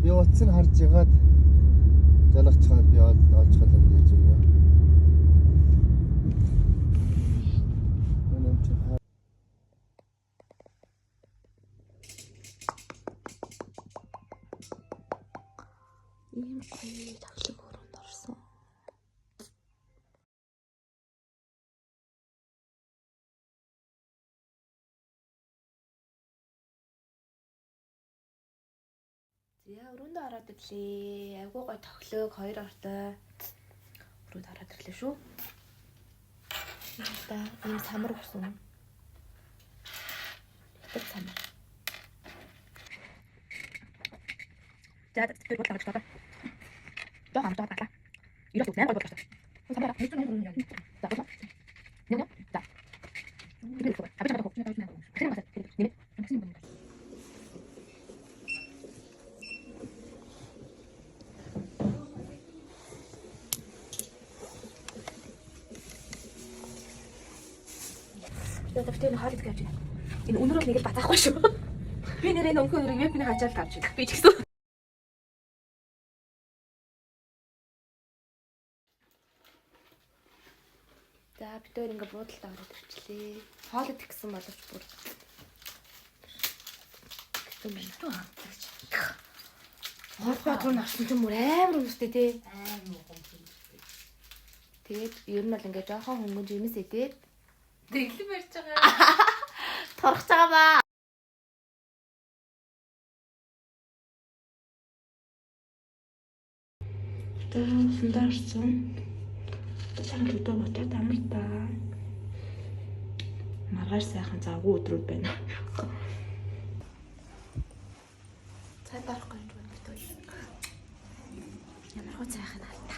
Би утсыг харж ягаад жалгачаад би олж чадсан гэж юу. Өнөөдөр чи ийм гоё тавлаг өрөөнд орсон. За өрөөндөө ороод ирлээ. Айгуу гоё тоглог хоёр ортой. Өрөөнд ороод ирлээ шүү. За ийм самар өгсөн. Хятад самар. За тэр бодлоо гэж бодоо. Жоо таглаа. Ирээд үгүй нээр гоё бодлоо. Самар хэцүү юм яа. За бодлоо. Нэ. За. Тэр их гоё. Абич надад хөвчнээ тавьж наа. Тэр масаа. Нэмэ. Максим юм. Дэвтэрний хоол идэх гэж байна. Энэ өнөрөө нэг л бацаахгүй шүү. Би нэр энэ өнхөн өрийг вебний хачаал тавьчих. Би ч гэсэн. За бид өөр ингээ буудалтай ороод ирчлээ. Хоол идэх гэсэн боловч бүр гэсэн байна. Хоол бадруу нарсан ч юм уу амар хүмүүстэй тий. Тэгээд ер нь бол ингээ жоохон хөнгөн жимс идээд дэглэм барьж байгаа. Торхож байгаа ба. Сэндарсан. Чанга өдөө ботод амар та. Маргааш сайхан завгүй өдрүүд байна. Цай дарахгүй юм байна гэдэг. Ямар хөө сайхан алта.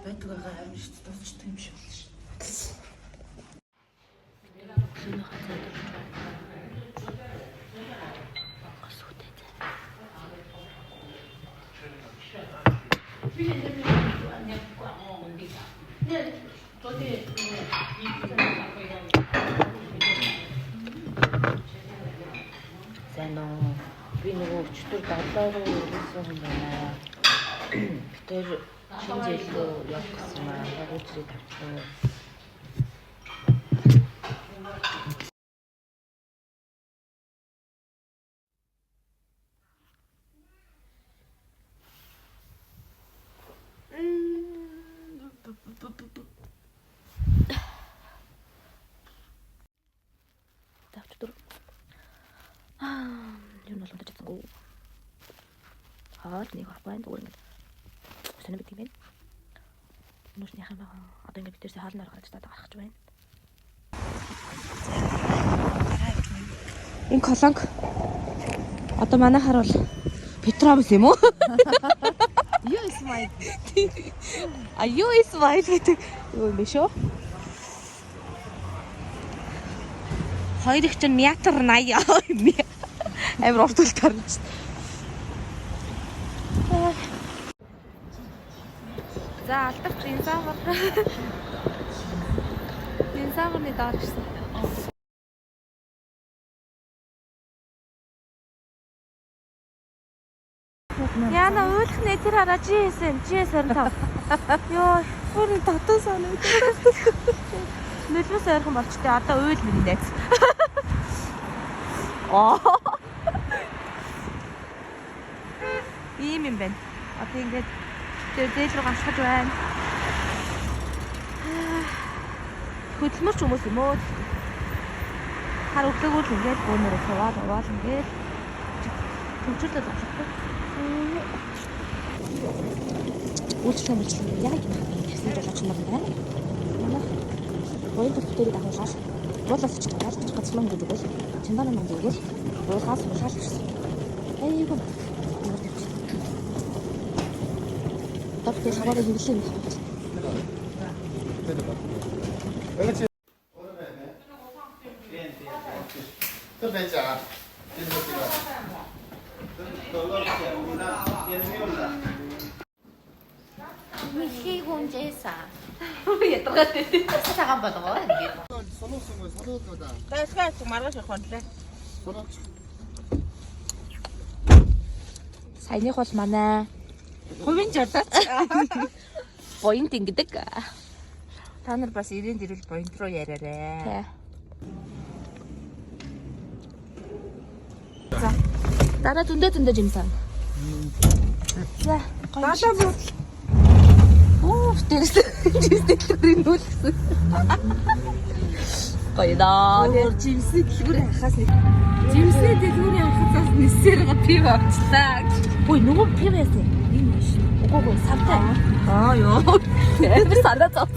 Байтугаа амар шүү дээ дуусчих юм шиг болно шүү. Шинэ хацаа дурж байна. Гасуутай зай. Сайн уу. Би нөгөө өчтөр 7-руу ирсэн юм байна. Тэр шинэ жилөө явах гэсэн маа. Өчигдөр тавьчихсан. Тавчдэр. Юу нь болоод чадсангүй. Нэг хавбайн зүгээр ингэ. Сонир бит юм байна. Нүшнийхэн байгаа. Одоо ингэ битэрсээ хаалнаар гарч таад гарах гэж байна. Энэ колонк одоо манайхаар бол Петромс юм уу? You smile. Аю smile гэдэг юу юм бэ шүү? Хоёр их чинь метр 80 амар урт үл тарж. За алдагч инсаагаар. Инсаагаарны доор ирсэн. Яна өөлх нэ тэр хараа GS25. Йоо, бүрэн татан санагдав. Нөлөөс ойрхон болчтой. Одоо уйл мэндээ. Ийм юм байна. Одоо ингээд зээл рүү гашгаж байна. Хөдөлмөрч хүмүүс юм уу? Хар өглөөгөө л ингээд бөөнөрөө суваад ингээд төвчрлөө зогсохгүй. Үйлчлэн яг юм гэсэн жолооч нар байна. Манай хоёрын төвчрийг авахлаа. Буулаас ч гараад гацлон гэдэг бол чандараа манд өгөөл уулгаас уулгаал гэсэн. Айгуу. Тавтай хаваараа хэрэглэн юм. 또 배자. Михи 혼자사. Ятгатай. 사간 받아. 이게. 선호 쓴 거 선호 거다. Тэсгээс маргааш явах нь лээ. 선호. Саяных бол манай Хувийн жолооч. буянт ингэдэг. Та нар бас ирээнд ирвэл буянт руу яриарай. Тий. За. Дараа зөндөө жимсэн. За. Далаа буу. Оо, тэрс жимсэлгэрийн нүүл гэсэн. Гоё даа. Өөр жимсний дэлгүүрийн хахаас нэг. Жимсний дэлгүүрийн хахаас нисээр пив авчлаа. Ой, нөгөө пив яасан. Энэ биш. Үгүй сартай. Аа ёо. Тэр сараа цац.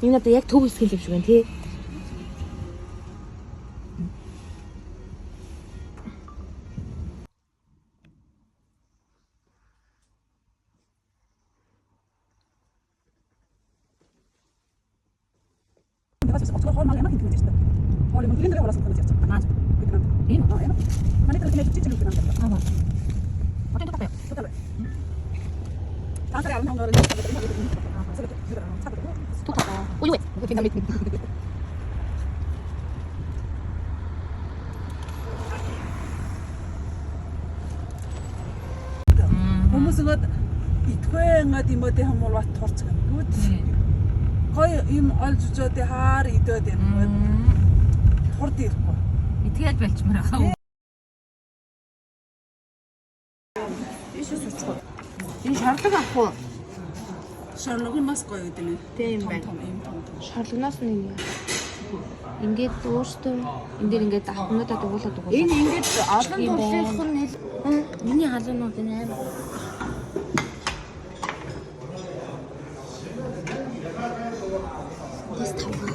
Энэ одоо яг төв хэсгэл юм шиг байна тий. Ой, Хүмүүс ингээд итгвэ ингээд имэдэ хамуул бат турц гэнүүд. Гой им олж үзөөдөө хаар идөөд юм. Турд ирэхгүй. Итгээд болчмаар байгаа. Энэ шаарлаг ах уу? Шарлогийн мас гоё гэдэг нь. Тийм байна. шарлагнаас нь ингээд өөртөө энэ дээр ингээд ахнуудаа дугуулаад Энэ ингээд олон турлынх нь миний халуунууд энэ амар. Тэс тавгаа.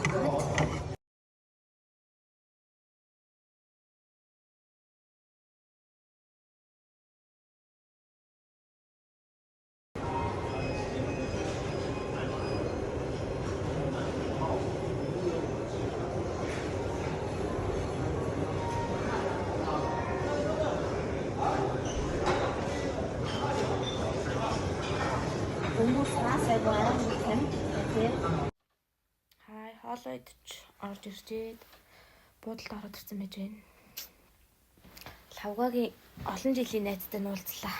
Хай, хоолоо идэж орж ирчээд буудалд ороод ирсэн байж байна. Лавгагийн олон жилийн найзтай нь уулзлаа.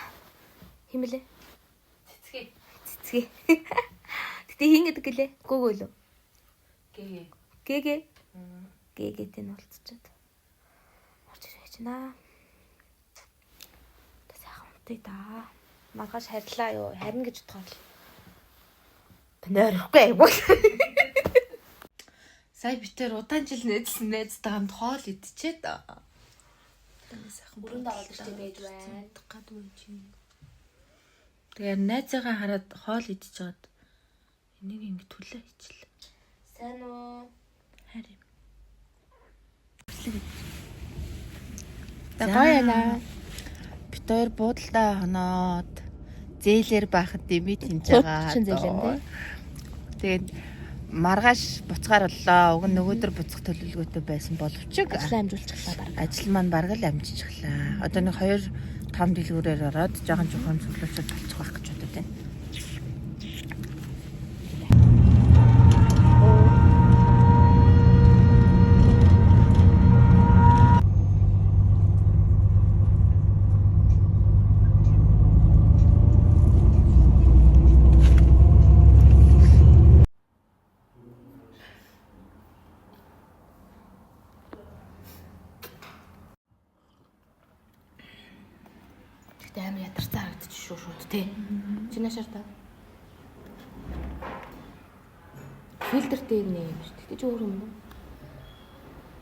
Хин блэ? Цэцгээ. Гэтэ хин гэдэг гэлээ? Гөөгөө лөө. Гээгээ. Гээгээтэй нь уулзчаад орж ирэж байна. Тэ сайхан унтъя да. Маргааш харьлаа юу? Харин гэж бодохоор л. Нойрохгүй айгуу. Сая битэр удаан жил найзлсан найзтай хамт хоол идчихэд. Бүрэн дагаад ирсэн байж байна. Гадгүй чинь. Тэгээ найзаагаа хараад хоол идчихээд энийг ингэ түлээ хийчихлээ. Сайн уу? Харин. Та гоё яана. Бид хоёр буудалдаа хоноод зээлэр бахад дэмий тэмж байгаа. Чин зээлэн тий. Тэгээд маргааш буцгаар боллоо. Уг нь нөгөөдөр буцах төлөвлөгөөтэй байсан боловч Ажлаа амжуулчихлаа баг. ажил маань бараг л амжчихлаа. Одоо нэг 2 том дэлгүүрээр ороод жоохон цуглуулчод болчих байх гэж бодод байна. Амар ядарсан харагдчих шууд тий. Чи наашаар та. Фильтртэй нэ юм шүү. Тэгтээ чи өөр юм уу?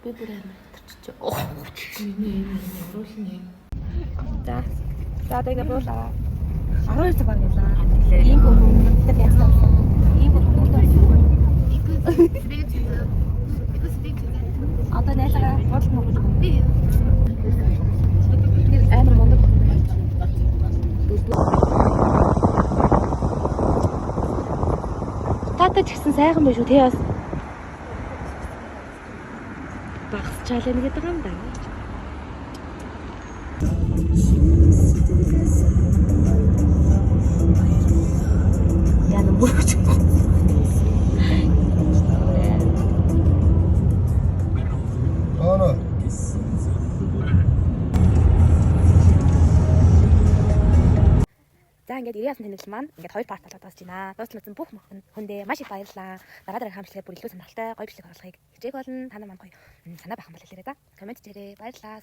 Би бүр амар ядарчих. Оо. Оруулна. За. За тэгээ буулаа. 12 цаг байлаа. Ийм хүмүүстээ яасан. Ийм хүмүүстээ. Одоо найлага буулах мөн. Би амар мундаг. Тата ч гэсэн сайхан биш үү тий бас. Багсчаал юм гэдэг юм да. Яна бүрч. За ингээд 90 ясны тэмдэглэл маань ингээд 2 парт болоод дуусж байна. Дууссан бүх хүндээ маш их баярлалаа. Дараа дараагийн хамтлагаар бүр илүү сонирхолтой гоё бичлэг оруулахыг хичээх болно. Та нар маань гоё санаа байх юм бол хэлээрэй да. Комент хийгээрэй. Баярлалаа.